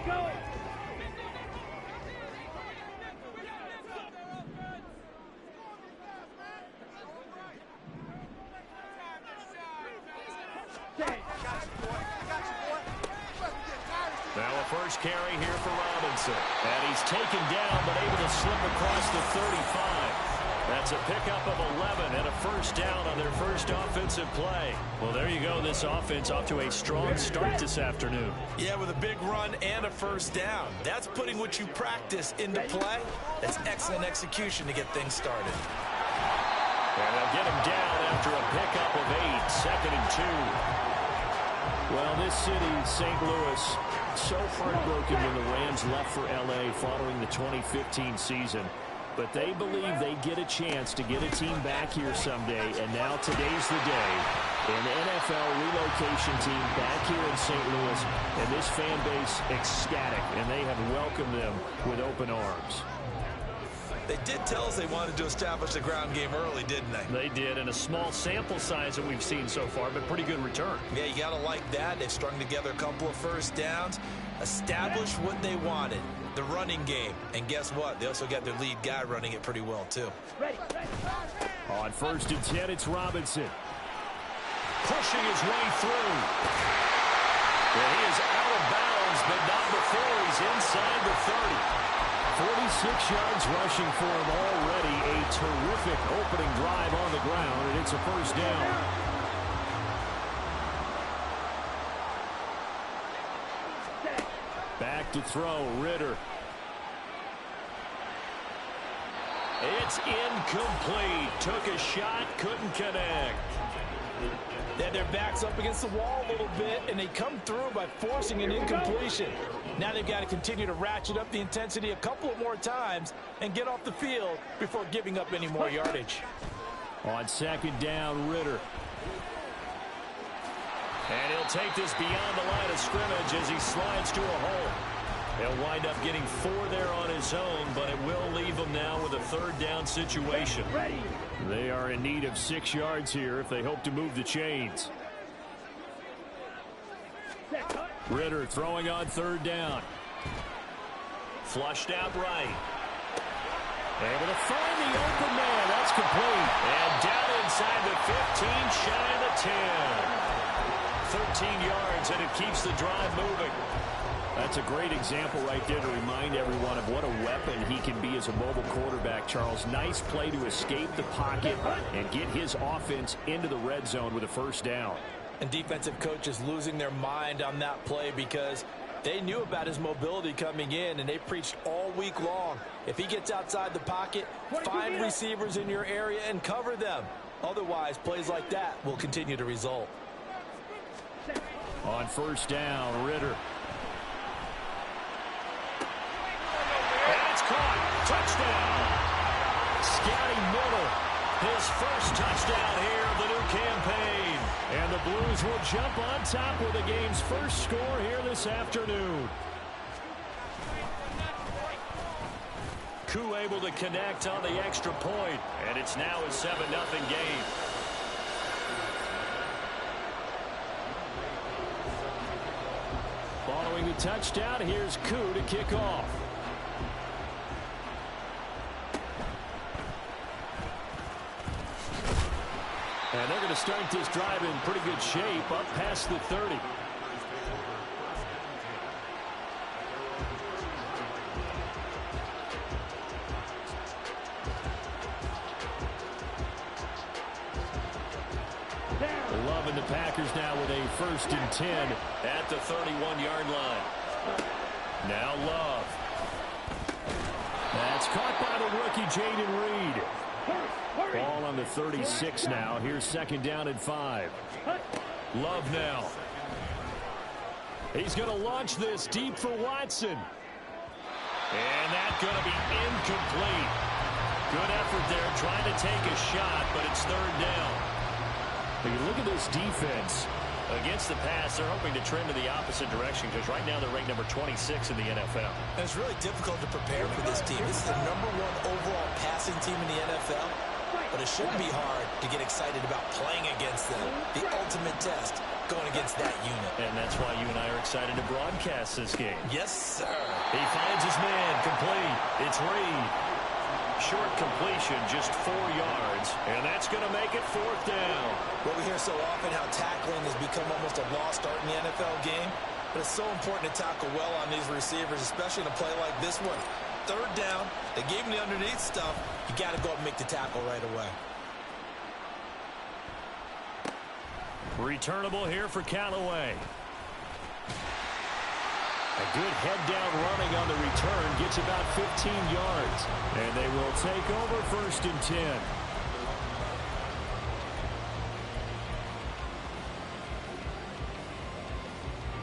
Now a first carry here for Robinson. And he's taken down, but able to slip across the 35. That's a pickup of 11 and a first down on their first offensive play. Well, there you go. This offense off to a strong start this afternoon. Yeah, with a big run and a first down. That's putting what you practice into play. That's excellent execution to get things started. And they'll get him down after a pickup of 8, 2nd and 2. Well, this city, St. Louis, so heartbroken when the Rams left for L.A. following the 2015 season. But they believe they get a chance to get a team back here someday, and now today's the day. An NFL relocation team back here in St. Louis, and this fan base ecstatic, and they have welcomed them with open arms. They did tell us they wanted to establish the ground game early, didn't they? They did, and a small sample size that we've seen so far, but pretty good return. Yeah, you got to like that. They've strung together a couple of first downs, established what they wanted, the running game. And guess what? They also got their lead guy running it pretty well, too. On 1st and 10, it's Robinson. Pushing his way through. And he is out of bounds, but not before he's inside the 30. 46 yards rushing for him already. A terrific opening drive on the ground, and it's a first down. Back to throw, Ritter. It's incomplete. Took a shot, couldn't connect. They had their backs up against the wall a little bit, and they come through by forcing an incompletion. Now they've got to continue to ratchet up the intensity a couple of more times and get off the field before giving up any more yardage. On 2nd down, Ritter. And he'll take this beyond the line of scrimmage as he slides to a hole. He'll wind up getting 4 there on his own, but it will leave him now with a 3rd down situation. They are in need of 6 yards here if they hope to move the chains. Ritter throwing on 3rd down. Flushed out right. Able to find the open man. That's complete. And down inside the 15, shy of the 10. 13 yards, and it keeps the drive moving. That's a great example right there to remind everyone of what a weapon he can be as a mobile quarterback, Charles. Nice play to escape the pocket and get his offense into the red zone with a first down. And defensive coaches losing their mind on that play because they knew about his mobility coming in, and they preached all week long. If he gets outside the pocket, find receivers in your area and cover them. Otherwise, plays like that will continue to result. On 1st down, Ritter. Caught. Touchdown. Scotty Miller. His first touchdown here of the new campaign. And the Blues will jump on top with the game's first score here this afternoon. Koo able to connect on the extra point. And it's now a 7-0 game. Following the touchdown, here's Koo to kick off. And they're going to start this drive in pretty good shape, up past the 30. Love and the Packers now with a 1st and 10 at the 31-yard line. Now Love. That's caught by the rookie Jayden Reed. Ball on the 36 now. Here's 2nd down and 5. Love now. He's going to launch this deep for Watson. And that's going to be incomplete. Good effort there trying to take a shot, but it's 3rd down. But you look at this defense. Against the pass, they're hoping to trend in the opposite direction because right now they're ranked number 26 in the NFL. And it's really difficult to prepare for this team. This is the #1 overall passing team in the NFL. but it shouldn't be hard to get excited about playing against them. The ultimate test going against that unit. And that's why you and I are excited to broadcast this game. Yes, sir. He finds his man, complete. It's Reed. Short completion, just 4 yards, and that's going to make it 4th down. Well, we hear so often how tackling has become almost a lost art in the NFL game, but it's so important to tackle well on these receivers, especially in a play like this one. 3rd down, they gave him the underneath stuff. You got to go up and make the tackle right away. Returnable here for Callaway. A good head-down running on the return gets about 15 yards. And they will take over 1st and 10.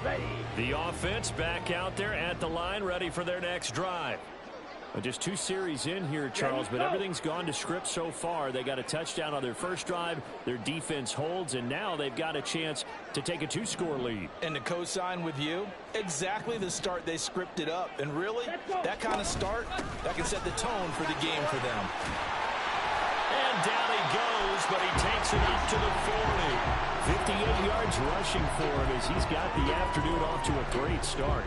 Ready. The offense back out there at the line, ready for their next drive. Just 2 series in here, Charles, but everything's gone to script so far. They got a touchdown on their first drive. Their defense holds, and now they've got a chance to take a 2-score lead. And to co-sign with you, exactly the start they scripted up. And really, that kind of start, that can set the tone for the game for them. And down he goes, but he takes it up to the 40. 58 yards rushing for him as he's got the afternoon off to a great start.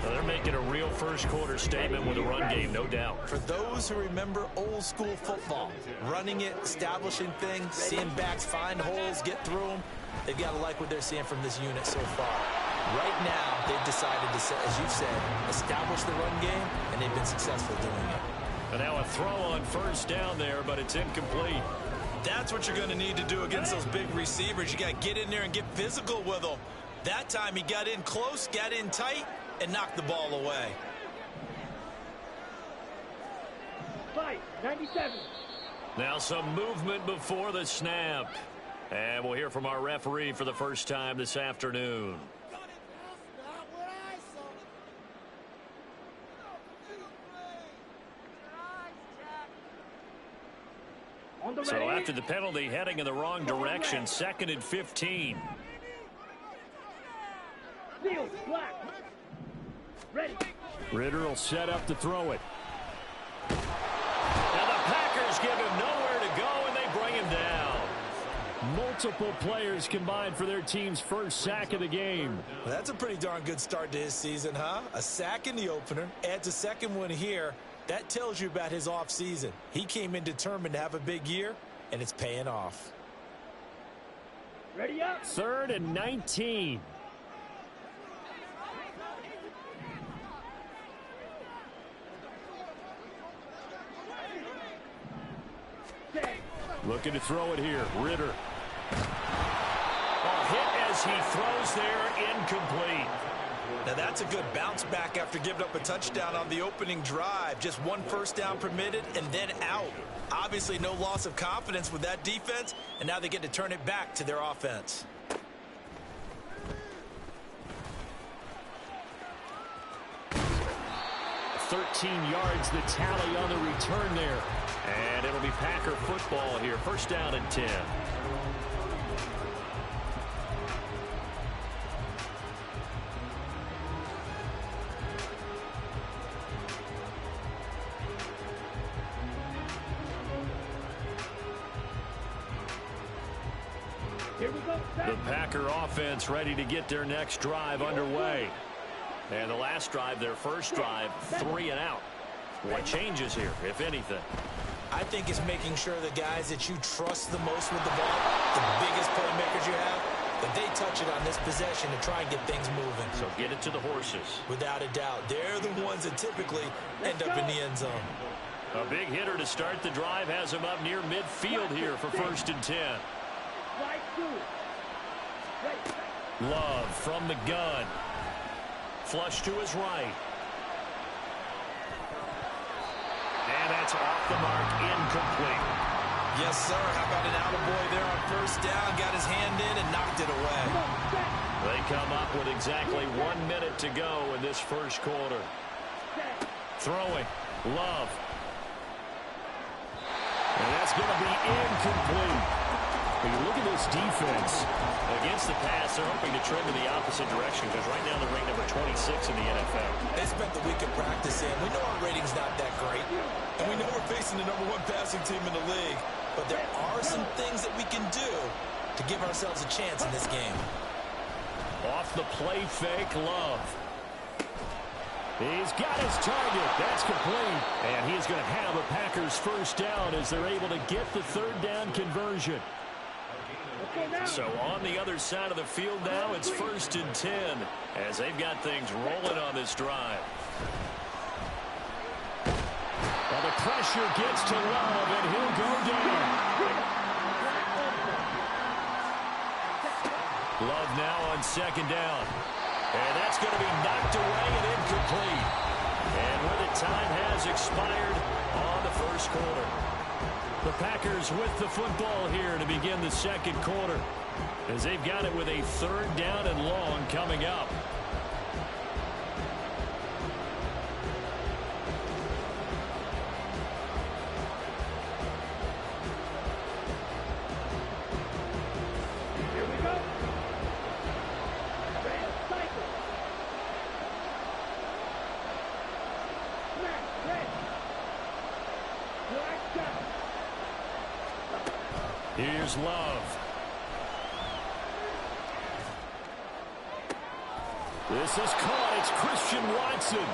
Well, they're making a real first-quarter statement with a run game, no doubt. For those who remember old-school football, running it, establishing things, seeing backs find holes, get through them, they've got to like what they're seeing from this unit so far. Right now, they've decided to, as you said, establish the run game, and they've been successful doing it. And now a throw on 1st down there, but it's incomplete. That's what you're going to need to do against those big receivers. You got to get in there and get physical with them. That time he got in close, got in tight, and knocked the ball away. 97. Now some movement before the snap. And we'll hear from our referee for the first time this afternoon. So after the penalty, heading in the wrong direction, 2nd and 15. Ritter will set up to throw it. And the Packers give him nowhere to go, and they bring him down. Multiple players combined for their team's first sack of the game. Well, that's a pretty darn good start to his season, huh? A sack in the opener, adds a 2nd one here. That tells you about his offseason. He came in determined to have a big year, and it's paying off. Ready up. 3rd and 19. Looking to throw it here. Ritter. A hit as he throws there, incomplete. Now that's a good bounce back after giving up a touchdown on the opening drive. Just 1 first down permitted and then out. Obviously no loss of confidence with that defense, and now they get to turn it back to their offense. $13 yards the tally on the return there. And it'll be Packer football here. 1st down and 10. The Packer offense ready to get their next drive underway. And the last drive, their first drive, 3 and out. What changes here, if anything? I think it's making sure the guys that you trust the most with the ball, the biggest playmakers you have, that they touch it on this possession to try and get things moving. So get it to the horses. Without a doubt. They're the ones that typically end up in the end zone. A big hitter to start the drive has him up near midfield here for 1st and 10. Love from the gun. Flush to his right. And that's off the mark, incomplete. Yes, sir. How about an attaboy there on 1st down? Got his hand in and knocked it away. They come up with exactly 1 minute to go in this first quarter. Throwing. Love. And that's going to be incomplete. When you look at this defense, against the pass, they're hoping to trend in the opposite direction because right now they're ranked number 26 in the NFL. They spent the week of practice in. We know our rating's not that great, and we know we're facing the #1 passing team in the league. but there are some things that we can do to give ourselves a chance in this game. Off the play fake, Love. He's got his target. That's complete. And he's going to have a Packers first down as they're able to get the third down conversion. So on the other side of the field now, it's 1st and 10 as they've got things rolling on this drive. Well, the pressure gets to Love, and he'll go down. Love now on 2nd down. And that's going to be knocked away and incomplete. And where the time has expired on the first quarter. The Packers with the football here to begin the 2nd quarter as they've got it with a 3rd down and long coming up. Here's Love. This is caught. It's Christian Watson.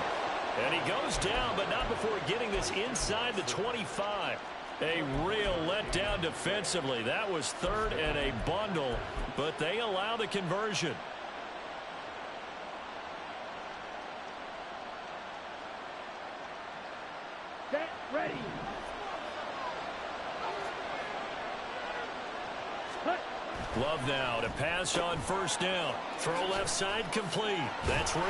And he goes down, but not before getting this inside the 25. A real letdown defensively. That was 3rd and a bundle, but they allow the conversion. Get ready. Love now to pass on 1st down. Throw left side complete. That's Reed.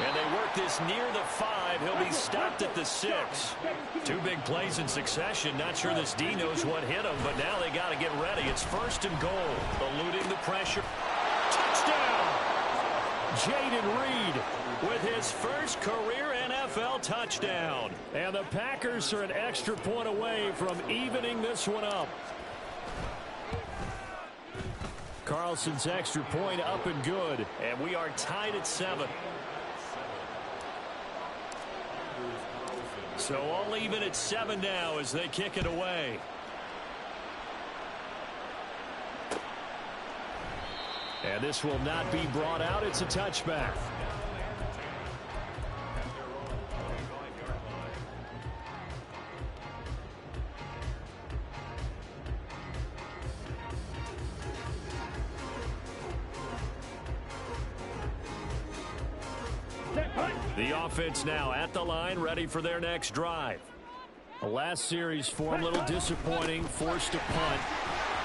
And they work this near the 5. He'll be stopped at the 6. 2 big plays in succession. Not sure this D knows what hit him, but now they got to get ready. It's 1st and goal. Eluding the pressure. Touchdown! Jayden Reed with his first career NFL touchdown. And the Packers are an extra point away from evening this one up. Carlson's extra point up and good. And we are tied at 7. So all even at 7 now as they kick it away. And this will not be brought out. It's a touchback. The offense now at the line, ready for their next drive. The last series for them a little disappointing, forced a punt.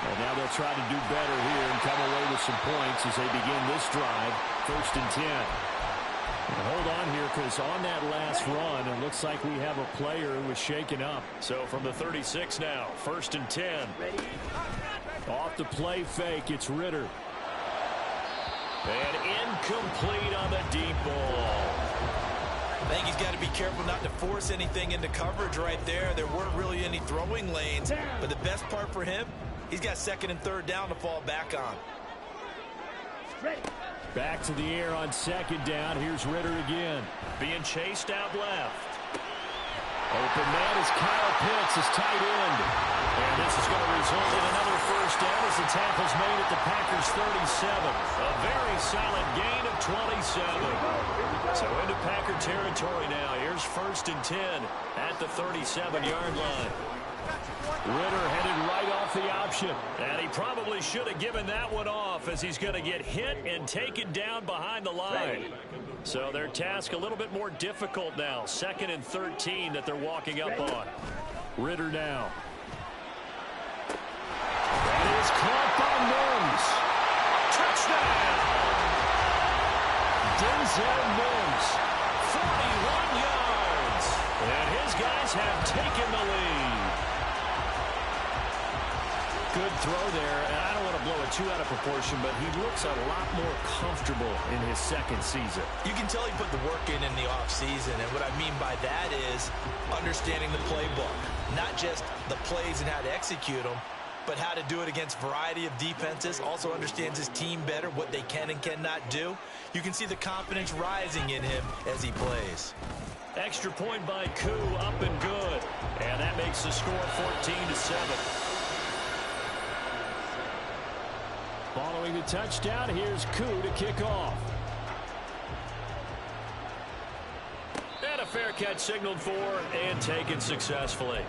And now they'll try to do better here and come away with some points as they begin this drive, 1st and 10. And hold on here because on that last run, it looks like we have a player who was shaken up. So from the 36 now, 1st and 10. Off the play fake, it's Ritter. And incomplete on the deep ball. I think he's got to be careful not to force anything into coverage right there. There weren't really any throwing lanes, but the best part for him, he's got 2nd and 3rd down to fall back on. Back to the air on 2nd down. Here's Ritter again. Being chased out left. Open man is Kyle Pitts, his tight end. And this is going to result in another first down as the tackle's made at the Packers 37. A very solid gain of 27. So into Packer territory now. Here's 1st and 10 at the 37-yard line. Ritter headed right off the option. And he probably should have given that one off as he's going to get hit and taken down behind the line. So their task a little bit more difficult now. 2nd and 13 that they're walking up on. Ritter now. That is caught by Mims. Touchdown! Denzel Mims, 41 yards. And his guys have taken the lead. Good throw there, and I don't want to blow it too out of proportion, but he looks a lot more comfortable in his 2nd season. You can tell he put the work in the offseason, and what I mean by that is understanding the playbook. Not just the plays and how to execute them, but how to do it against a variety of defenses. Also understands his team better, what they can and cannot do. You can see the confidence rising in him as he plays. Extra point by Koo, up and good. And that makes the score 14-7. Following the touchdown, here's Koo to kick off. And a fair catch signaled for and taken successfully.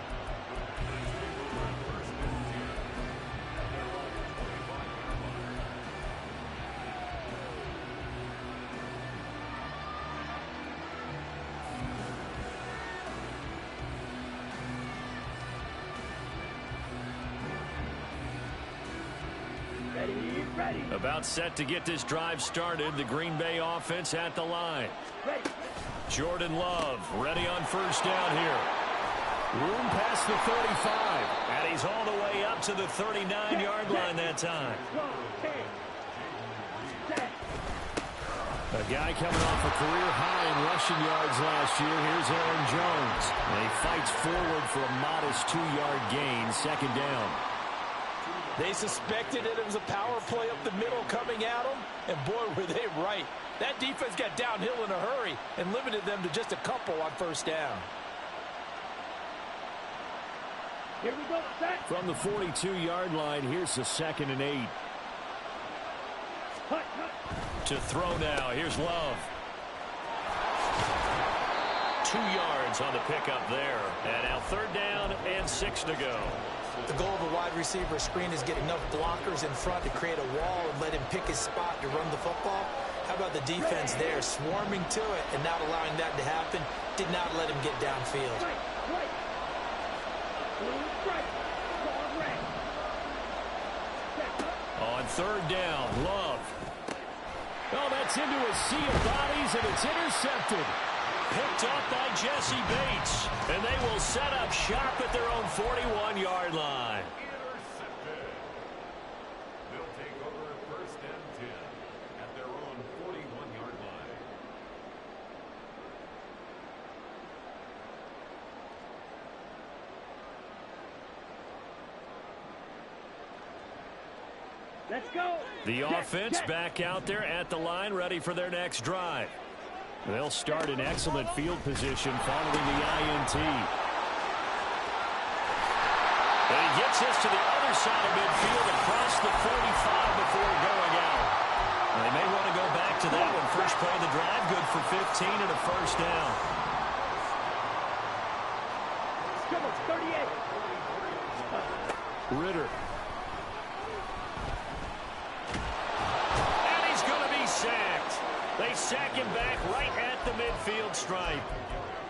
About set to get this drive started. The Green Bay offense at the line. Jordan Love ready on first down here. Room past the 35. And he's all the way up to the 39-yard line that time. A guy coming off a career high in rushing yards last year. Here's Aaron Jones. And he fights forward for a modest 2-yard gain. Second down. They suspected it was a power play up the middle coming at them, and boy, were they right. That defense got downhill in a hurry and limited them to just a couple on first down. Here we go, set. From the 42-yard line, here's the 2nd and 8. To throw now, here's Love. 2 yards on the pickup there. And now 3rd down and 6 to go. The goal of a wide receiver screen is get enough blockers in front to create a wall and let him pick his spot to run the football. How about the defense there, swarming to it and not allowing that to happen? Did not let him get downfield. On 3rd down, Love. Oh, that's into a sea of bodies, and it's intercepted. Picked up by Jesse Bates. And they will set up shop at their own 41-yard line. Intercepted. They'll take over 1st and 10 at their own 41-yard line. Let's go. The offense back out there at the line, ready for their next drive. They'll start in excellent field position following the INT. And he gets this to the other side of midfield across the 45 before going out. And they may want to go back to that one. First play of the drive, good for 15 and a first down. Scrimmage, 38. Ritter. And he's going to be sacked. They sack him back right at the midfield stripe.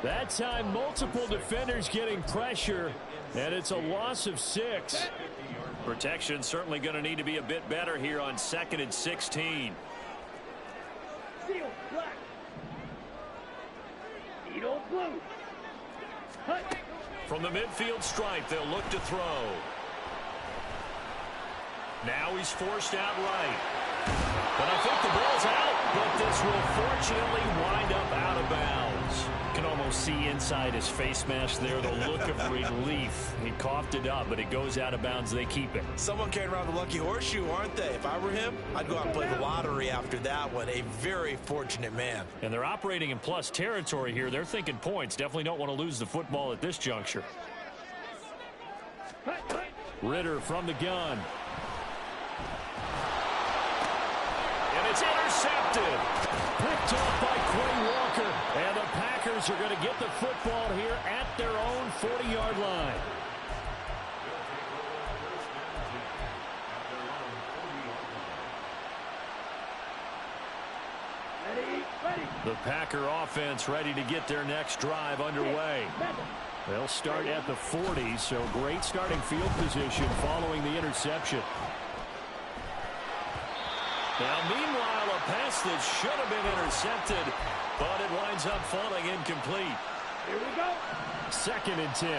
That time, multiple defenders getting pressure, and it's a loss of 6. Protection certainly going to need to be a bit better here on 2nd and 16. Seal black. Needle blue. Hut. From the midfield stripe, they'll look to throw. Now he's forced out right. But I think the ball's out, but this will fortunately wind up out of bounds. You can almost see inside his face mask there the look of relief. He coughed it up, but it goes out of bounds. They keep it. Someone came around the lucky horseshoe, aren't they? If I were him, I'd go out and play the lottery after that one. A very fortunate man. And they're operating in plus territory here. They're thinking points. Definitely don't want to lose the football at this juncture. Ritter from the gun. And it's intercepted. Picked off by Quay Walker. And the Packers are going to get the football here at their own 40-yard line. The Packer offense ready to get their next drive underway. They'll start at the 40, so great starting field position following the interception. Now, meanwhile, a pass that should have been intercepted, but it winds up falling incomplete. Here we go. 2nd and 10.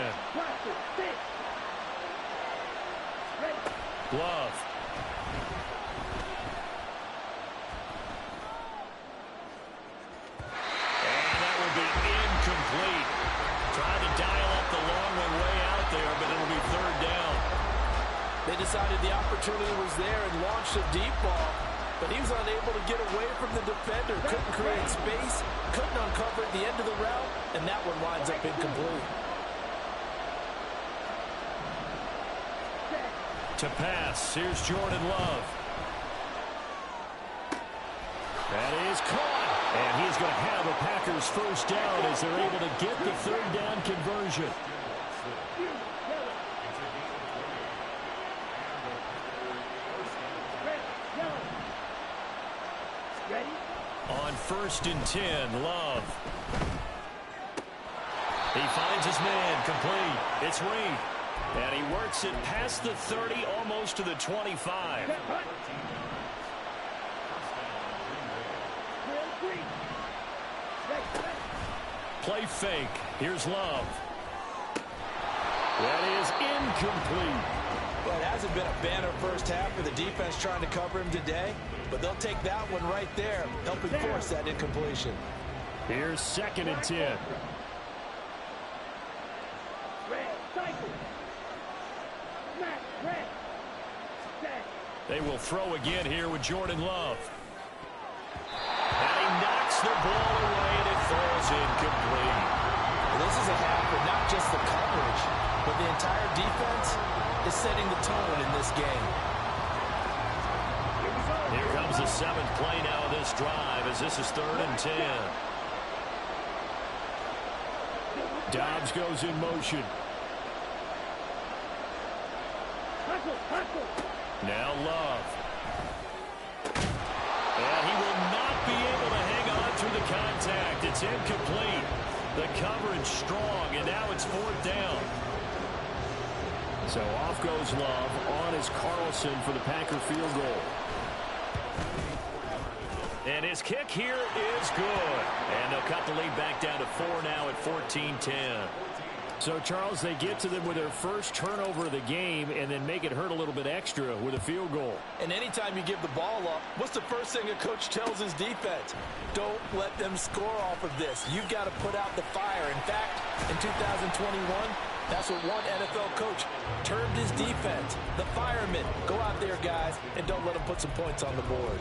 Love. And that will be incomplete. Trying to dial up the long one way out there, but it'll be 3rd down. They decided the opportunity was there and launched a deep ball, but he was unable to get away from the defender. Couldn't create space, couldn't uncover at the end of the route, and that one winds up incomplete. To pass, here's Jordan Love. That is caught. And he's going to have a Packers first down as they're able to get the third down conversion. On 1st and 10, Love. He finds his man, complete. It's Reed. And he works it past the 30, almost to the 25. Play fake. Here's Love. That is incomplete. Well, it hasn't been a banner first half for the defense trying to cover him today, but they'll take that one right there, helping force that incompletion. Here's 2nd and 10. They will throw again here with Jordan Love. And he knocks the ball away, and it falls incomplete. Well, this is a half for not just the coverage, but the entire defense is setting the tone in this game. Here comes the 7th play now of this drive, as this is 3rd and 10. Dobbs goes in motion. Now Love. And he will not be able to hang on through the contact. It's incomplete. The coverage strong, and now it's 4th down. So off goes Love. On is Carlson for the Packer field goal. And his kick here is good. And they'll cut the lead back down to 4 now at 14-10. So, Charles, they get to them with their first turnover of the game and then make it hurt a little bit extra with a field goal. And anytime you give the ball up, what's the first thing a coach tells his defense? Don't let them score off of this. You've got to put out the fire. In fact, in 2021, that's what one NFL coach termed his defense. The firemen. Go out there, guys, and don't let them put some points on the board.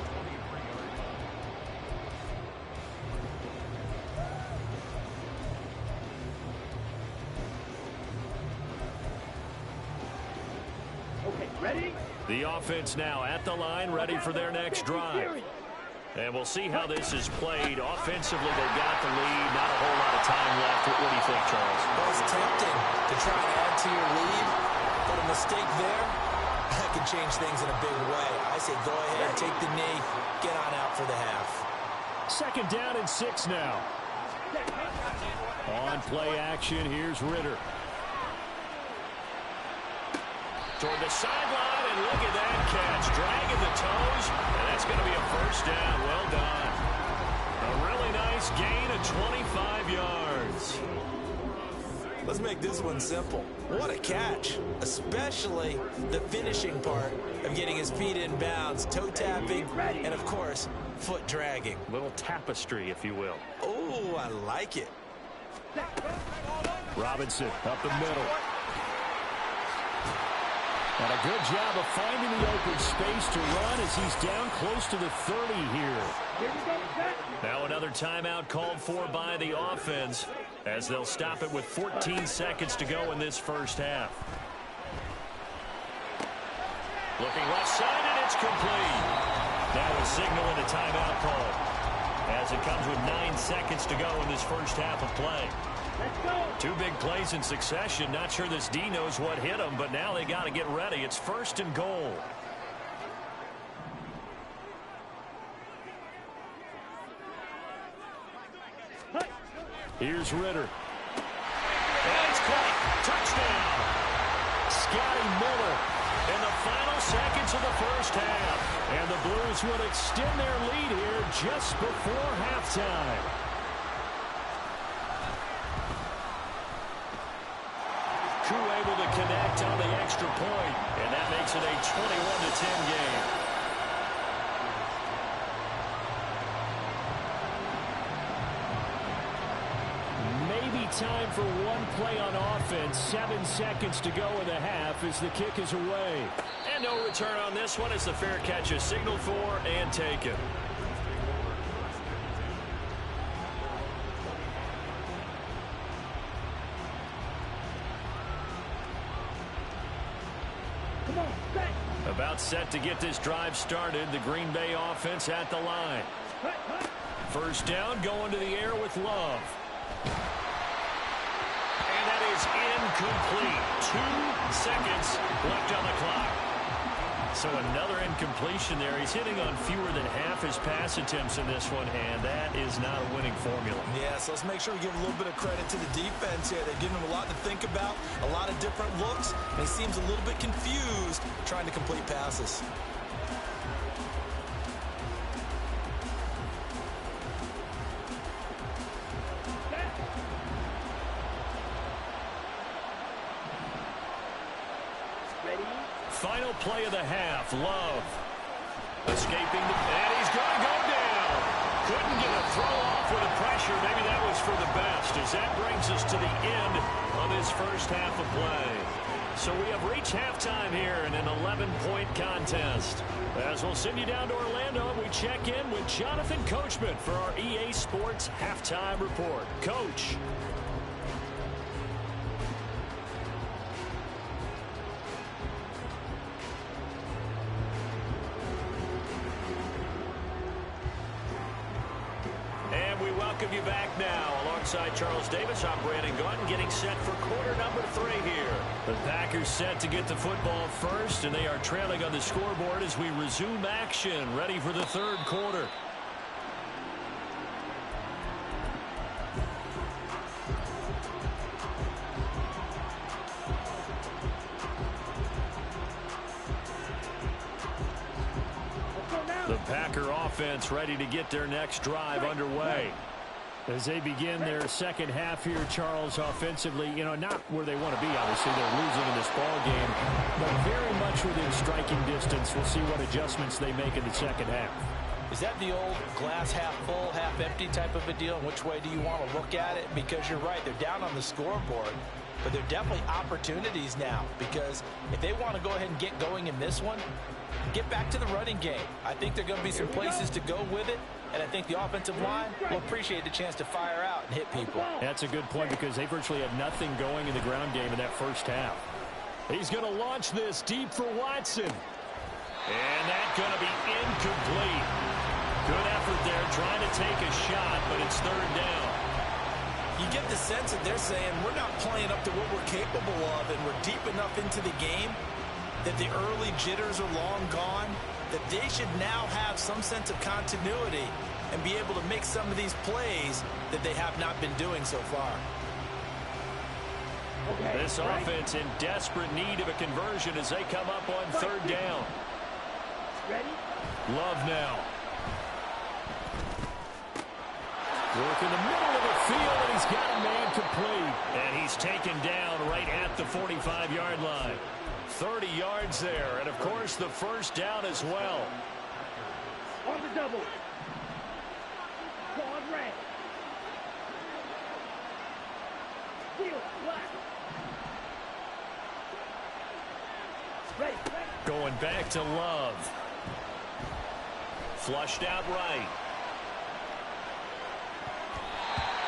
The offense now at the line, ready for their next drive. And we'll see how this is played. Offensively, they've got the lead. Not a whole lot of time left. What do you think, Charles? Well, it's tempting to try and add to your lead, but a mistake there, that can change things in a big way. I say go ahead, take the knee, get on out for the half. 2nd down and 6 now. On play action, here's Ritter. Toward the sideline, and look at that catch. Dragging the toes, and that's going to be a first down. Well done. A really nice gain of 25 yards. Let's make this one simple. What a catch, especially the finishing part of getting his feet in bounds, toe tapping, and, of course, foot dragging. Little tapestry, if you will. Oh, I like it. Robinson up the middle. And a good job of finding the open space to run as he's down close to the 30 here. Now another timeout called for by the offense as they'll stop it with 14 seconds to go in this first half. Looking left side, and it's complete. That was signaling a timeout call as it comes with 9 seconds to go in this first half of play. Let's go. 2 big plays in succession. Not sure this D knows what hit him, but now they got to get ready. It's 1st and goal. Here's Ritter. And it's caught. Touchdown. Scotty Miller in the final seconds of the first half. And the Blues will extend their lead here just before halftime. Koo able to connect on the extra point, and that makes it a 21-10 game. Maybe time for one play on offense. 7 seconds to go in the half as the kick is away. And no return on this one as the fair catch is signaled for and taken. set to get this drive started. The Green Bay offense at the line. First down, going to the air with Love. And that is incomplete. 2 seconds left on the clock. So another incompletion there. He's hitting on fewer than half his pass attempts in this one, and that is not a winning formula. Yeah, so let's make sure we give a little bit of credit to the defense here. They're giving him a lot to think about, a lot of different looks, and he seems a little bit confused trying to complete passes. Final play of the half. Love escaping and he's going to go down. Couldn't get a throw off with the pressure. Maybe that was for the best, as that brings us to the end of this first half of play. So we have reached halftime here in an 11-point contest. As we'll send you down to Orlando, we check in with Jonathan Coachman for our EA Sports Halftime Report. Coach. Welcome you back now. Alongside Charles Davis, I'm Brandon Gunn, getting set for quarter number 3 here. The Packers set to get the football first, and they are trailing on the scoreboard as we resume action, ready for the third quarter. The Packer offense ready to get their next drive underway. As they begin their second half here, Charles, offensively, not where they want to be, obviously. They're losing in this ball game, but very much within striking distance. We'll see what adjustments they make in the second half. Is that the old glass half full, half empty type of a deal? Which way do you want to look at it? Because you're right, they're down on the scoreboard, but they're definitely opportunities now, because if they want to go ahead and get going in this one, get back to the running game. I think there are going to be some places to go with it, and I think the offensive line will appreciate the chance to fire out and hit people. That's a good point, because they virtually had nothing going in the ground game in that first half. He's going to launch this deep for Watson. And that's going to be incomplete. Good effort there, trying to take a shot, but it's third down. You get the sense that they're saying we're not playing up to what we're capable of, and we're deep enough into the game that the early jitters are long gone, that they should now have some sense of continuity and be able to make some of these plays that they have not been doing so far. This offense in desperate need of a conversion as they come up on third down. Love now. Work in the middle of the field, and he's got a man complete. And he's taken down right at the 45-yard line. 30 yards there, and of course the first down as well. On the double. Quad red. Steel black. Ready. Going back to Love. Flushed out right.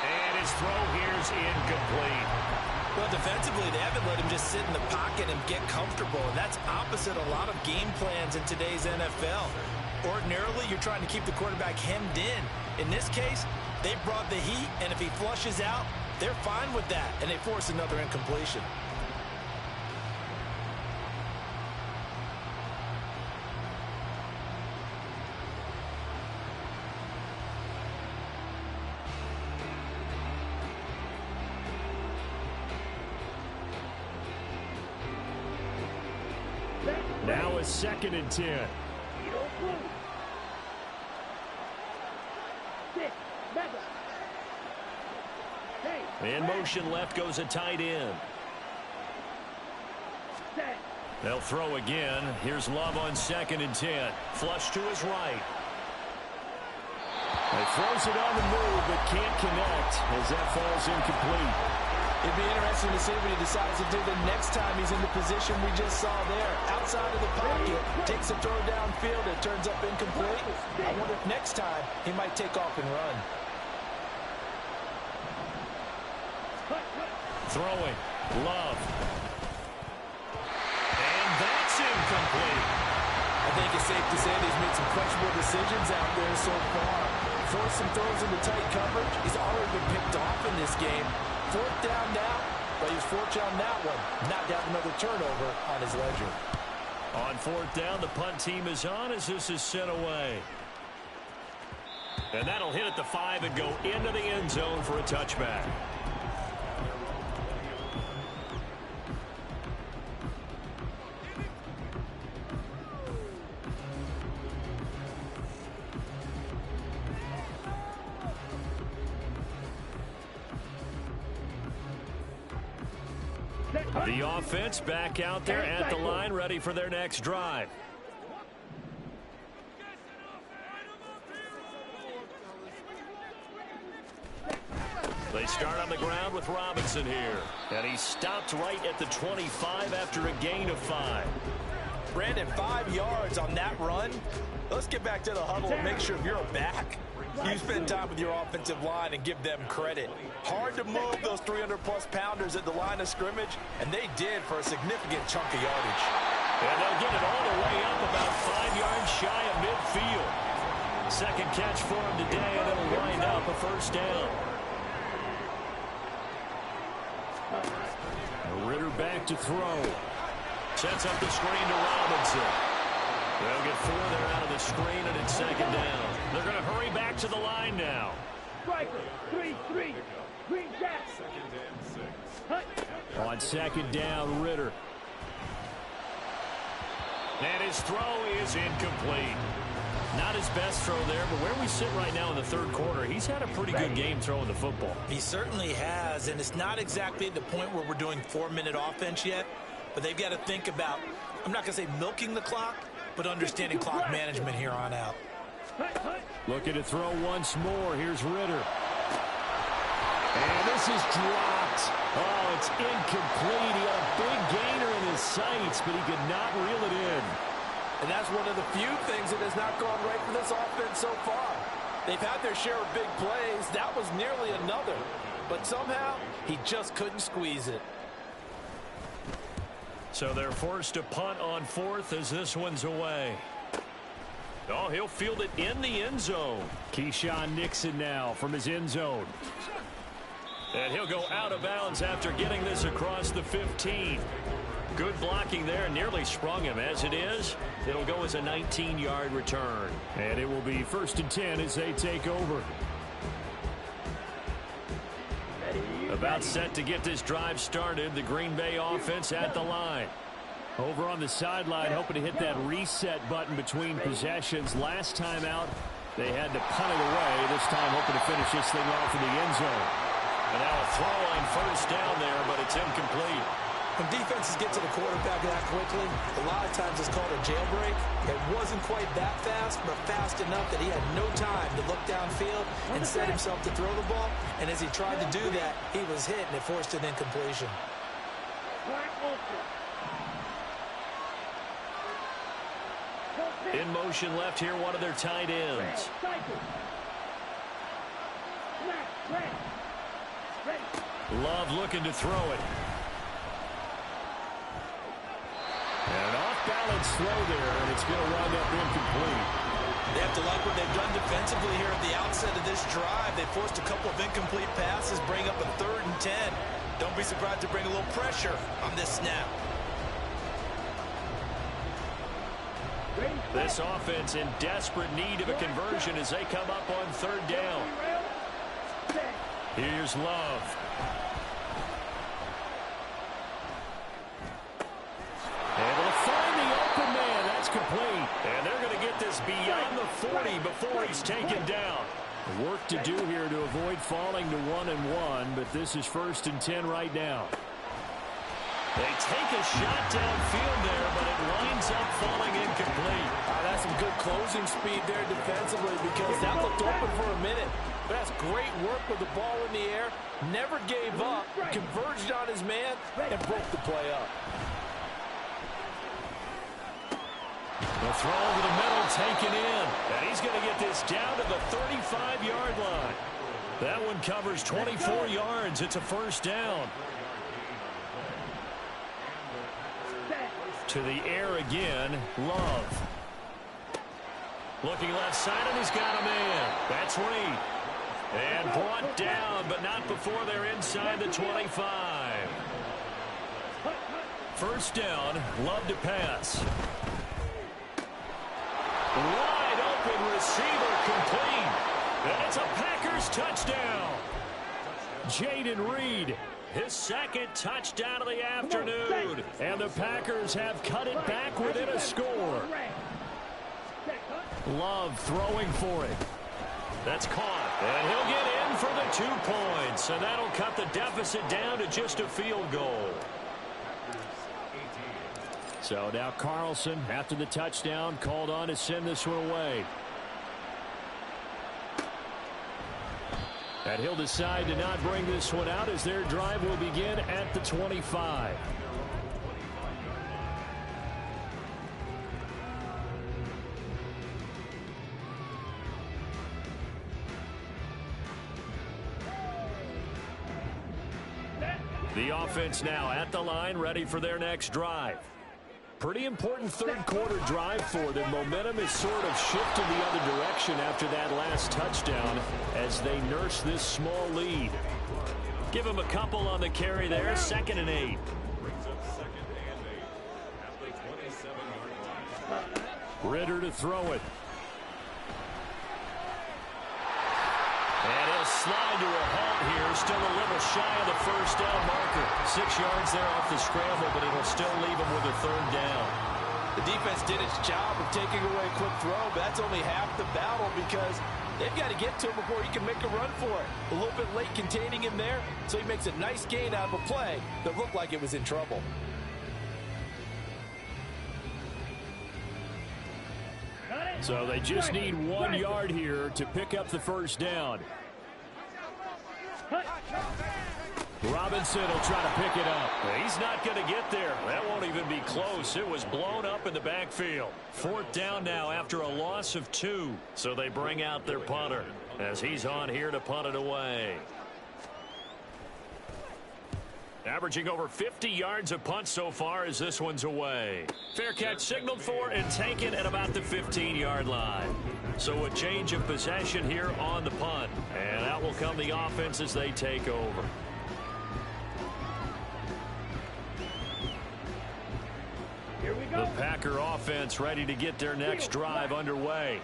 And his throw here's incomplete. Well, defensively, they haven't let him just sit in the pocket and get comfortable, and that's opposite a lot of game plans in today's NFL. Ordinarily, you're trying to keep the quarterback hemmed in. In this case, they brought the heat, and if he flushes out, they're fine with that, and they force another incompletion. Now a 2nd and 10. In motion left goes a tight end. They'll throw again. Here's Love on 2nd and 10. Flush to his right. He throws it on the move, but can't connect as that falls incomplete. It'd be interesting to see what he decides to do the next time he's in the position we just saw there. Outside of the pocket, takes a throw downfield, it turns up incomplete. I wonder if next time he might take off and run. Throwing. Love. And that's incomplete. think it's safe to say that he's made some questionable decisions out there so far. Forced some throws into tight coverage. He's already been picked off in this game. Fourth down now, but he's fortunate on that one. Not to have another turnover on his ledger. On fourth down, the punt team is on as this is sent away. And that'll hit at the 5 and go into the end zone for a touchback. The offense back out there at the line, ready for their next drive. They start on the ground with Robinson here. And he stopped right at the 25 after a gain of 5. Brandon, 5 yards on that run. Let's get back to the huddle and make sure if you're a back, you spend time with your offensive line and give them credit. Hard to move those 300-plus pounders at the line of scrimmage, and they did for a significant chunk of yardage. And they'll get it all the way up about 5 yards shy of midfield. Second catch for him today, and it'll wind up a first down. Ritter back to throw. Sets up the screen to Robinson. They'll get 4 there out of the screen, and it's second down. They're going to hurry back to the line now. Striker, 3-3. Green Jack. On second down, Ritter. And his throw is incomplete. Not his best throw there, but where we sit right now in the third quarter, he's had a pretty good game throwing the football. He certainly has, and it's not exactly at the point where we're doing 4-minute offense yet, but they've got to think about, I'm not going to say milking the clock, but understanding clock management here on out. Looking to throw once more. Here's Ritter. And this is dropped. Oh, it's incomplete. He had a big gainer in his sights, but he could not reel it in. And that's one of the few things that has not gone right for this offense so far. They've had their share of big plays. That was nearly another. But somehow, he just couldn't squeeze it. So they're forced to punt on fourth as this one's away. Oh, he'll field it in the end zone. Keyshawn Nixon now from his end zone. And he'll go out of bounds after getting this across the 15. Good blocking there, nearly sprung him. As it is, it'll go as a 19-yard return. And it will be 1st and 10 as they take over. About set to get this drive started. The Green Bay offense at the line. Over on the sideline, hoping to hit that reset button between possessions. Last time out, they had to punt it away. This time, hoping to finish this thing off in the end zone. And now a throw on first down there, but it's incomplete. When defenses get to the quarterback that quickly, a lot of times it's called a jailbreak. It wasn't quite that fast, but fast enough that he had no time to look downfield and set himself to throw the ball. And as he tried to do that, he was hit, and it forced an incompletion. In motion left here, one of their tight ends. Love looking to throw it. And an off-balance throw there, and it's going to wind up incomplete. They have to like what they've done defensively here at the outset of this drive. They forced a couple of incomplete passes, bring up a 3rd and 10. Don't be surprised to bring a little pressure on this snap. This offense in desperate need of a conversion as they come up on 3rd down. Here's Love. Able to find the open man. That's complete. And they're going to get this beyond the 40 before he's taken down. Work to do here to avoid falling to 1-1, but this is 1st and 10 right now. They take a shot downfield there, but it winds up falling incomplete. That's some good closing speed there defensively because that looked open for a minute. But that's great work with the ball in the air. Never gave up, converged on his man, and broke the play up. The throw over the middle taken in. And he's going to get this down to the 35-yard line. That one covers 24 yards. It's a first down. To the air again, Love. Looking left side, and he's got a man. That's Reed. And brought down, but not before they're inside the 25. First down, Love to pass. Wide open receiver complete. And it's a Packers touchdown. Jayden Reed, his second touchdown of the afternoon. And the Packers have cut it back within a score. Love throwing for it. That's caught. And he'll get in for the 2 points. And that'll cut the deficit down to just a field goal. So now Carlson, after the touchdown, called on to send this one away. And he'll decide to not bring this one out as their drive will begin at the 25. The offense now at the line, ready for their next drive. Pretty important third quarter drive for them. Momentum is sort of shifted the other direction after that last touchdown as they nurse this small lead. Give them a couple on the carry there. 2nd and 8. Brings up 2nd and 8 at the 27-yard line. Ritter to throw it. And he'll slide to a halt here. Still a little shy of the first down marker. 6 yards there off the scramble, but it'll still leave him with a 3rd down. The defense did its job of taking away a quick throw, but that's only half the battle because they've got to get to him before he can make a run for it. A little bit late containing him there, so he makes a nice gain out of a play that looked like it was in trouble. So they just need 1 yard here to pick up the first down. Robinson will try to pick it up. He's not going to get there. That won't even be close. It was blown up in the backfield. 4th down now after a loss of 2. So they bring out their punter as he's on here to punt it away. Averaging over 50 yards a punt so far as this one's away. Fair catch signaled for and taken at about the 15-yard line. So a change of possession here on the punt. And out will come the offense as they take over. The Packer offense ready to get their next drive underway.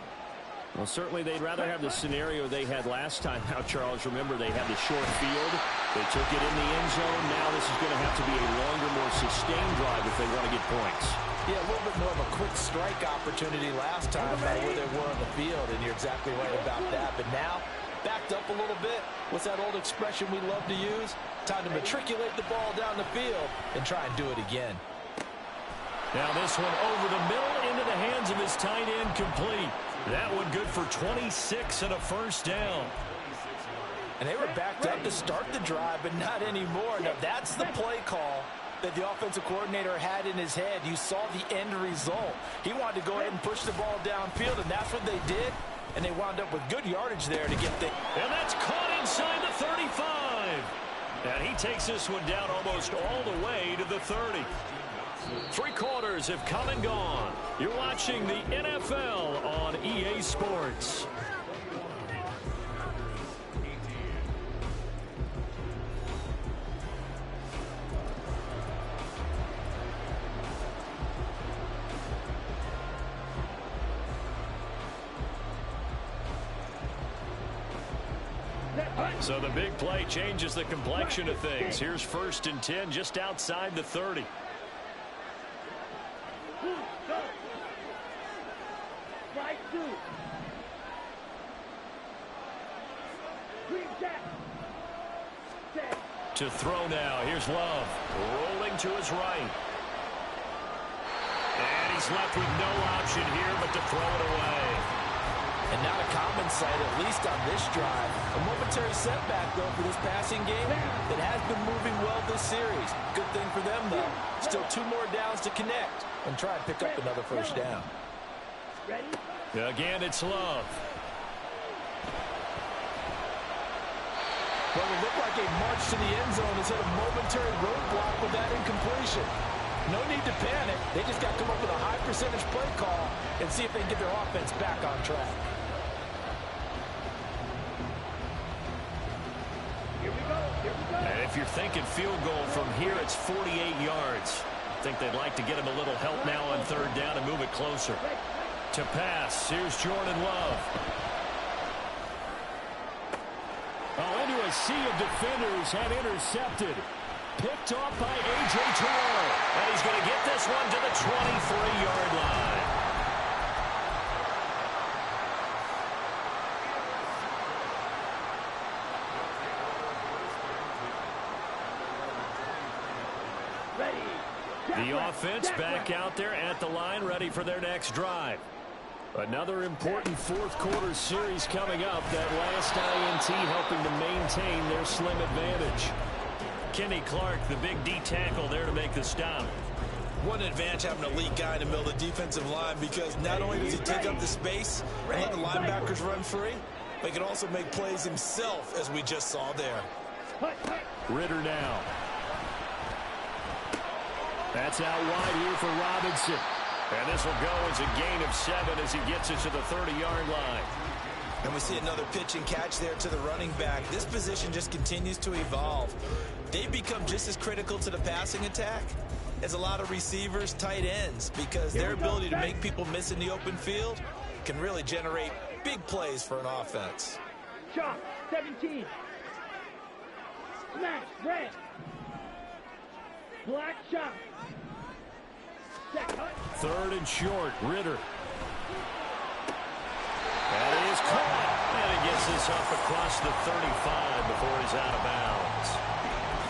Well, certainly they'd rather have the scenario they had last time. Now, Charles, remember they had the short field. They took it in the end zone. Now this is going to have to be a longer, more sustained drive if they want to get points. Yeah, a little bit more of a quick strike opportunity last time by where they were on the field, and you're exactly right about that. But now, backed up a little bit. What's that old expression we love to use? Time to matriculate the ball down the field and try and do it again. Now this one over the middle into the hands of his tight end, complete. That one good for 26 and a first down. And they were backed up to start the drive, but not anymore. Now that's the play call that the offensive coordinator had in his head. You saw the end result. He wanted to go ahead and push the ball downfield, and that's what they did. And they wound up with good yardage there to get the... And that's caught inside the 35. And he takes this one down almost all the way to the 30. 3 quarters have come and gone. You're watching the NFL on EA Sports. So the big play changes the complexion of things. Here's 1st and 10 just outside the 30. To throw now. Here's Love. Rolling to his right. And he's left with no option here but to throw it away. And not a common sight, at least on this drive. A momentary setback, though, for this passing game that has been moving well this series. Good thing for them, though. Still 2 more downs to connect and try and pick up another first down. Again, it's Love. Well, it looked like a march to the end zone has hit a momentary roadblock with that incompletion. No need to panic. They just got to come up with a high percentage play call and see if they can get their offense back on track. Here we go. And if you're thinking field goal from here, it's 48 yards. I think they'd like to get him a little help now on third down and move it closer. To pass, here's Jordan Love. Oh, into a sea of defenders and intercepted. Picked off by A.J. Terrell. And he's going to get this one to the 23-yard line. The offense back out there at the line, ready for their next drive. Another important fourth-quarter series coming up. That last INT helping to maintain their slim advantage. Kenny Clark, the big D tackle there to make the stop. What an advantage having a elite guy in the middle of the defensive line, because not only does he take up the space and let the linebackers run free, but he can also make plays himself, as we just saw there. Ritter now. That's out wide here for Robinson. And this will go as a gain of 7 as he gets it to the 30-yard line. And we see another pitch and catch there to the running back. This position just continues to evolve. They've become just as critical to the passing attack as a lot of receivers, tight ends, because their ability to make people miss in the open field can really generate big plays for an offense. Chop, 17. Smash, red. Black shot. Third and short, Ritter. That is caught. And he gets this up across the 35 before he's out of bounds.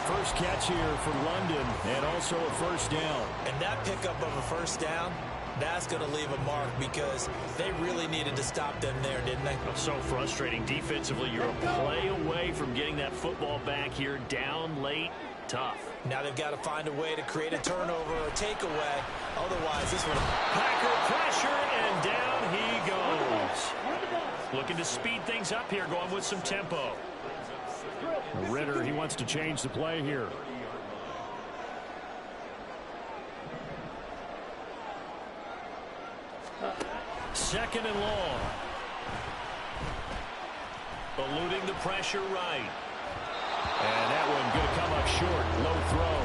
First catch here for London, and also a first down. And that pickup of a first down, that's going to leave a mark, because they really needed to stop them there, didn't they? So frustrating defensively. You're a play away from getting that football back here, down late. Tough. Now they've got to find a way to create a turnover or takeaway. Otherwise, this one... Packer pressure, and down he goes. Looking to speed things up here, going with some tempo. Ritter, he wants to change the play here. Second and long. Eluding the pressure right. And that one going to come up short. Low throw.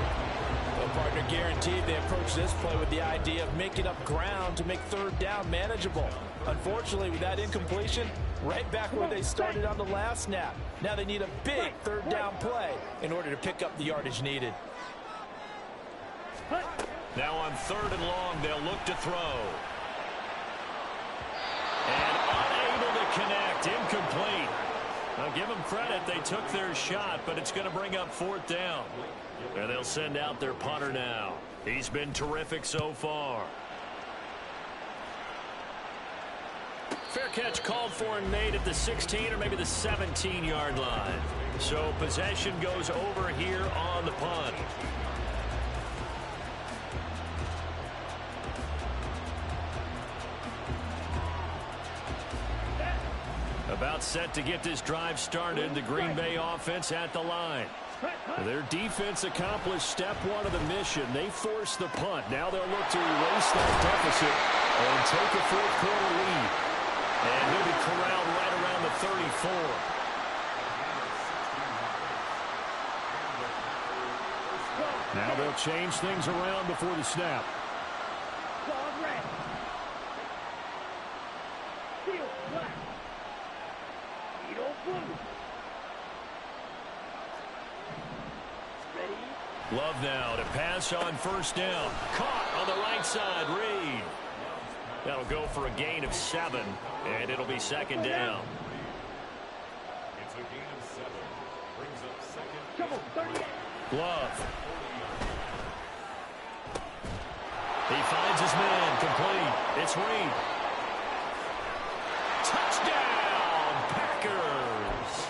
The partner guaranteed they approach this play with the idea of making up ground to make third down manageable. Unfortunately, with that incompletion, right back where they started on the last snap. Now they need a big third down play in order to pick up the yardage needed. Now on third and long, they'll look to throw. And unable to connect. Incomplete. Now give them credit. They took their shot, but it's going to bring up fourth down. And they'll send out their punter now. He's been terrific so far. Fair catch called for and made at the 16 or maybe the 17-yard line. So possession goes over here on the punt. About set to get this drive started. The Green Bay offense at the line. Their defense accomplished step one of the mission. They forced the punt. Now they'll look to erase that deficit and take a fourth-quarter lead. And he'll be corralled right around the 34. Now they'll change things around before the snap. Love now to pass on first down. Caught on the right side, Reed. That'll go for a gain of 7, and it'll be second down. It's a gain of 7. Brings up second. Love. He finds his man, complete. It's Reed. Touchdown, Packers.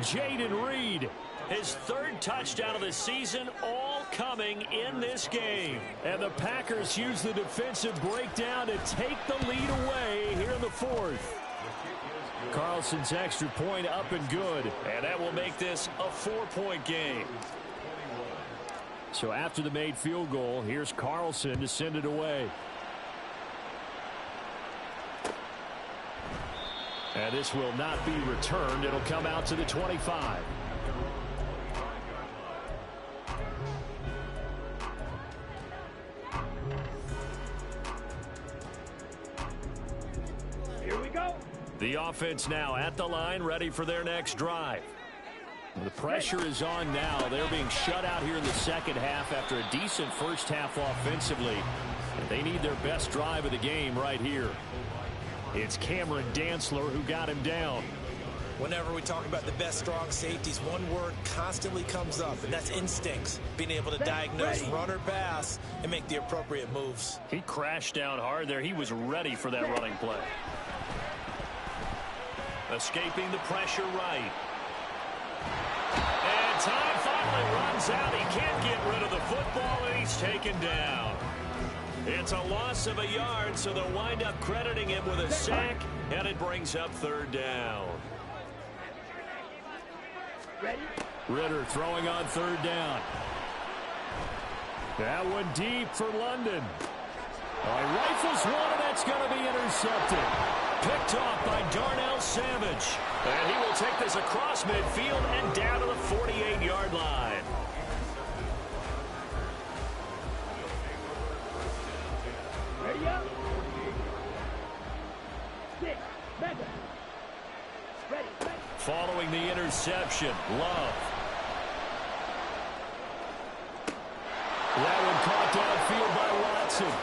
Jaden Reed. His third touchdown of the season, all coming in this game. And the Packers use the defensive breakdown to take the lead away here in the fourth. Carlson's extra point up and good. And that will make this a 4-point game. So after the made field goal, here's Carlson to send it away. And this will not be returned. It'll come out to the 25. Here we go. The offense now at the line, ready for their next drive. The pressure is on now. They're being shut out here in the second half after a decent first half offensively. And they need their best drive of the game right here. It's Cameron Dantzler who got him down. Whenever we talk about the best strong safeties, one word constantly comes up, and that's instincts. Being able to diagnose run or pass and make the appropriate moves. He crashed down hard there. He was ready for that running play. Escaping the pressure right. And time finally runs out. He can't get rid of the football, and he's taken down. It's a loss of a yard, so they'll wind up crediting him with a sack, and it brings up third down. Ready? Ritter throwing on third down. That one deep for London. Rifles one, and that's going to be intercepted. Picked off by Darnell Savage. And he will take this across midfield and down to the 48-yard line. Ready up. 6, 7. Ready. Following the interception, Love. That one caught downfield by Watson.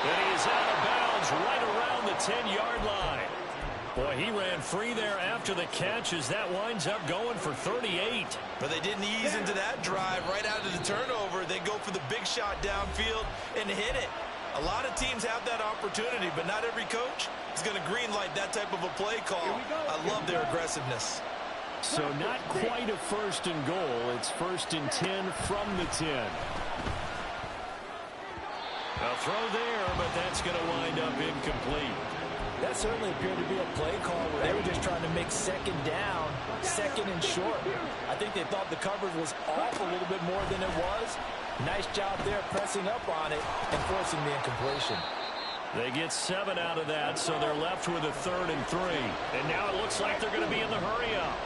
And he is out of bounds right around the 10-yard line. Boy, he ran free there after the catch as that winds up going for 38. But they didn't ease into that drive right out of the turnover. They go for the big shot downfield and hit it. A lot of teams have that opportunity, but not every coach is going to greenlight that type of a play call. I love their aggressiveness. So not quite a first and goal. It's first and 10 from the 10. A throw there, but that's going to wind up incomplete. That certainly appeared to be a play call where they were just trying to make second down, second and short. I think they thought the coverage was off a little bit more than it was. Nice job there pressing up on it and forcing the incompletion. They get 7 out of that, so they're left with a 3rd and 3. And now it looks like they're going to be in the hurry-up.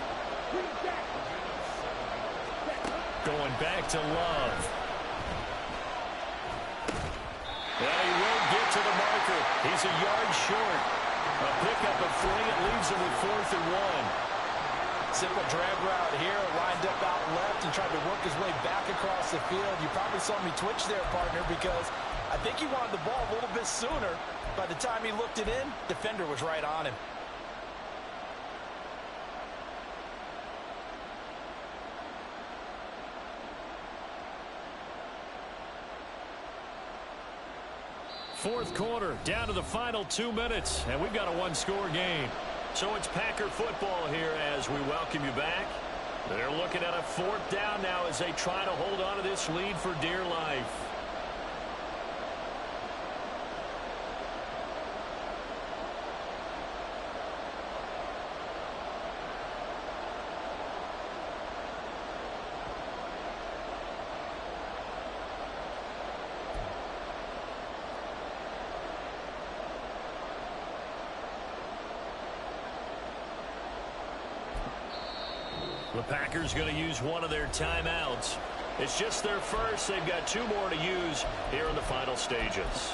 Going back to Love. And he won't get to the marker. He's a yard short. A pickup of 3. It leaves him with 4th and 1. Simple drag route here, lined up out left and tried to work his way back across the field. You probably saw me twitch there, partner, because I think he wanted the ball a little bit sooner. By the time he looked it in, defender was right on him. Fourth quarter, down to the final 2 minutes, and we've got a one-score game. So it's Packer football here as we welcome you back. They're looking at a 4th down now as they try to hold on to this lead for dear life. The Packers going to use one of their timeouts. It's just their first. They've got 2 more to use here in the final stages.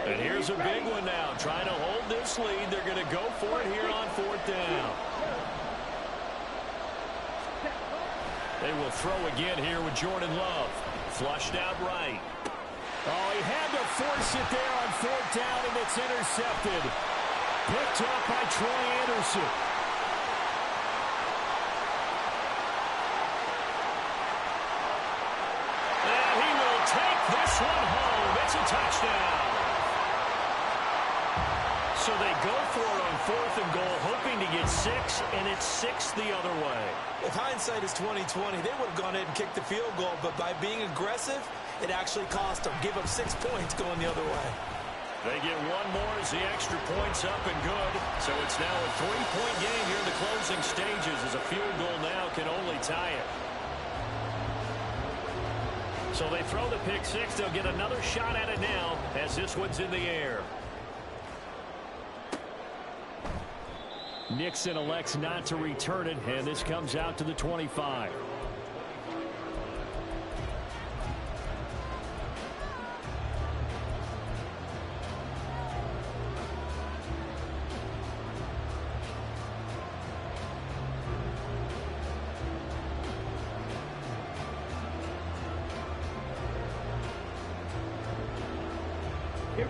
And here's a big one now. Trying to hold this lead. They're going to go for it here on 4th down. They will throw again here with Jordan Love. Flushed out right. Oh, he had to force it there on 4th down, and it's intercepted. Picked up by Troy Anderson. And he will take this one home. It's a touchdown. So they go for it on 4th and goal, hoping to get 6, and it's 6 the other way. If hindsight is 20/20, they would have gone in and kicked the field goal, but by being aggressive, it actually cost them. Give up 6 points going the other way. They get one more as the extra point's up and good. So it's now a 3-point game here in the closing stages as a field goal now can only tie it. So they throw the pick 6. They'll get another shot at it now as this one's in the air. Nixon elects not to return it, and this comes out to the 25.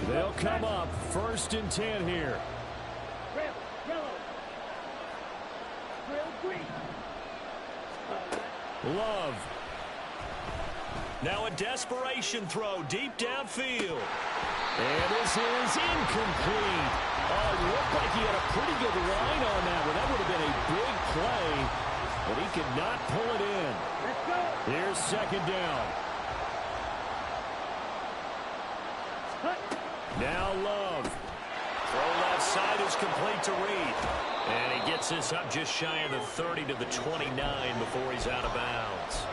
They'll come up 1st and 10 here. Red, yellow. Grill, green. Love. Now a desperation throw deep downfield. And this is incomplete. Oh, it looked like he had a pretty good line on that one. That would have been a big play, but he could not pull it in. Let's go. Here's 2nd down. Now Love. Throw left side is complete to Reed. And he gets this up just shy of the 30 to the 29 before he's out of bounds.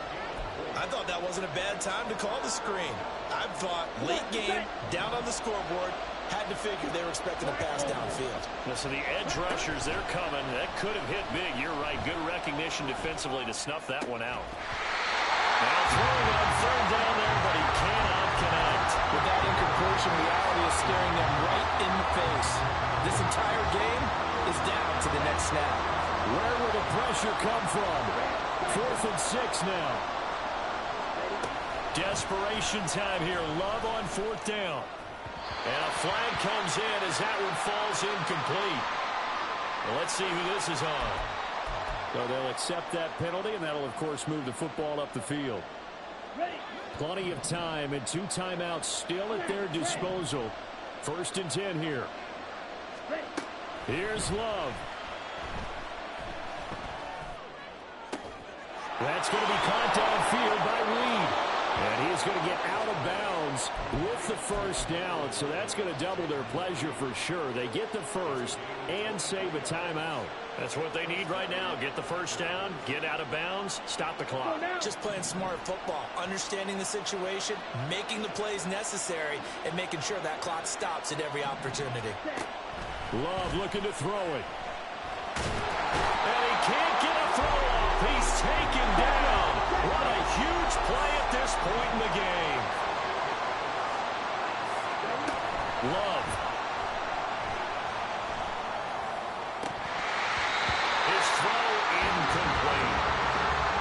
I thought that wasn't a bad time to call the screen. I thought late game, down on the scoreboard, had to figure they were expecting a pass downfield. So the edge rushers, they're coming. That could have hit big. You're right. Good recognition defensively to snuff that one out. Now throwing on 3rd down there, but he cannot connect. With that incompletion, reality is staring them right in the face. This entire game is down to the next snap. Where will the pressure come from? 4th and 6 now. Desperation time here. Love on 4th down. And a flag comes in as that one falls incomplete. Well, let's see who this is on. So they'll accept that penalty, and that'll, of course, move the football up the field. Ready. Plenty of time and 2 timeouts still at their disposal. 1st and 10 here. Ready. Here's Love. That's going to be caught downfield by Reed. And he's going to get out of bounds with the 1st down. So that's going to double their pleasure for sure. They get the 1st and save a timeout. That's what they need right now. Get the 1st down, get out of bounds, stop the clock. Just playing smart football, understanding the situation, making the plays necessary, and making sure that clock stops at every opportunity. Love looking to throw it. And he can't get a throw off. He's taken down. What a huge play at this point in the game. Love. His throw incomplete.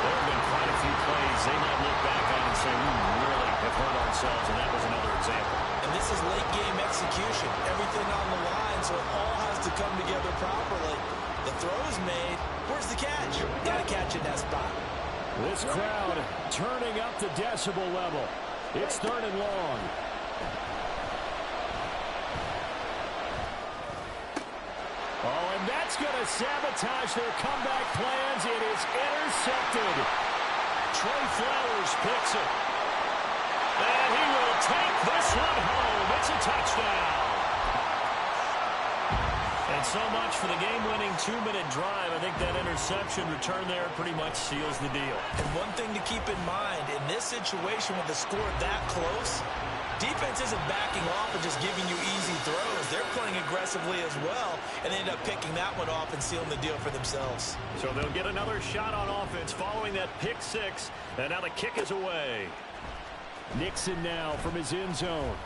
There have been quite a few plays they might look back on and say, we really have hurt ourselves, and that was another example. And this is late game execution. Everything on the line, so it all has to come together properly. The throw's made. Where's the catch? Got to catch in that spot. This crowd turning up the decibel level. It's 3rd and long. Oh, and that's going to sabotage their comeback plans. It is intercepted. Trey Flowers picks it. And he will take this one home. It's a touchdown. And so much for the game-winning 2-minute drive. I think that interception return there pretty much seals the deal. And one thing to keep in mind, in this situation with the score that close, defense isn't backing off and just giving you easy throws. They're playing aggressively as well, and they end up picking that one off and sealing the deal for themselves. So they'll get another shot on offense following that pick 6, and now the kick is away. Nixon now from his end zone.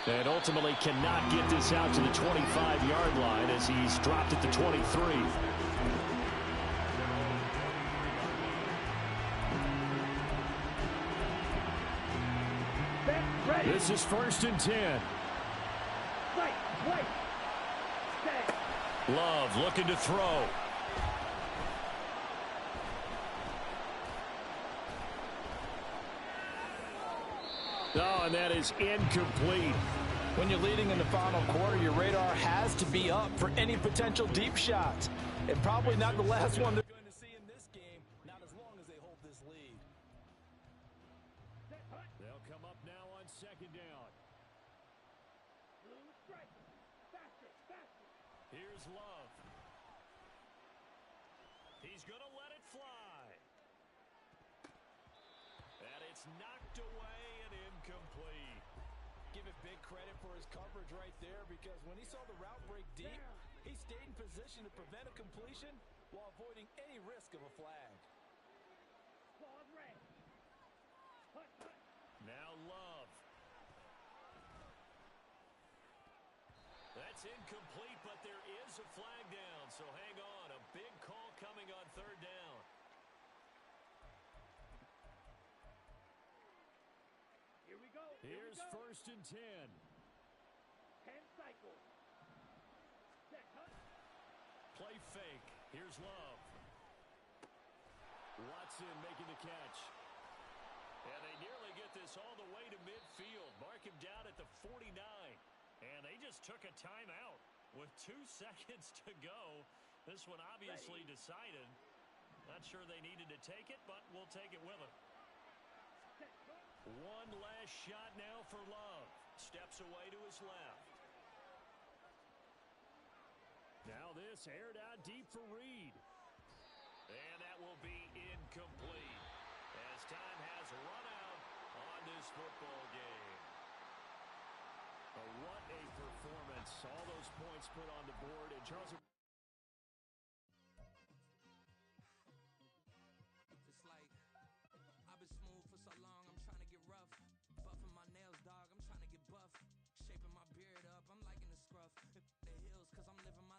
And ultimately cannot get this out to the 25-yard line as he's dropped at the 23. This is 1st and 10. Love looking to throw. Oh, and that is incomplete. When you're leading in the final quarter, your radar has to be up for any potential deep shots. And probably not the last one they're going to see in this game, not as long as they hold this lead. They'll come up now on second down. Blue strike. Faster, faster. Here's Love. He's going to let it fly. And it's knocked away and incomplete. Give it big credit for his coverage right there, because when he saw the route break deep, he stayed in position to prevent a completion while avoiding any risk of a flag. Claws red. Hut, hut. Now Love. That's incomplete, but there is a flag down, so hang on. A big call coming on third down. Here we go. Here's Here we go. 1st and 10. 10 cycles. Set, hut. Play fake. Here's Love. Watson making the catch. And they nearly get this all the way to midfield. Mark him down at the 49. And they just took a timeout with 2 seconds to go. This one obviously decided. Not sure they needed to take it, but we'll take it with them. Set, hut. One last shot now for Love. Steps away to his left. Now this aired out deep for Reed. And that will be incomplete as time has run out on this football game. But what a performance. All those points put on the board. And Charles... It's like, I've been smooth for so long, I'm trying to get rough. Buffing my nails, dog, I'm trying to get buff. Shaping my beard up, I'm liking the scruff. The hills, cause I'm living my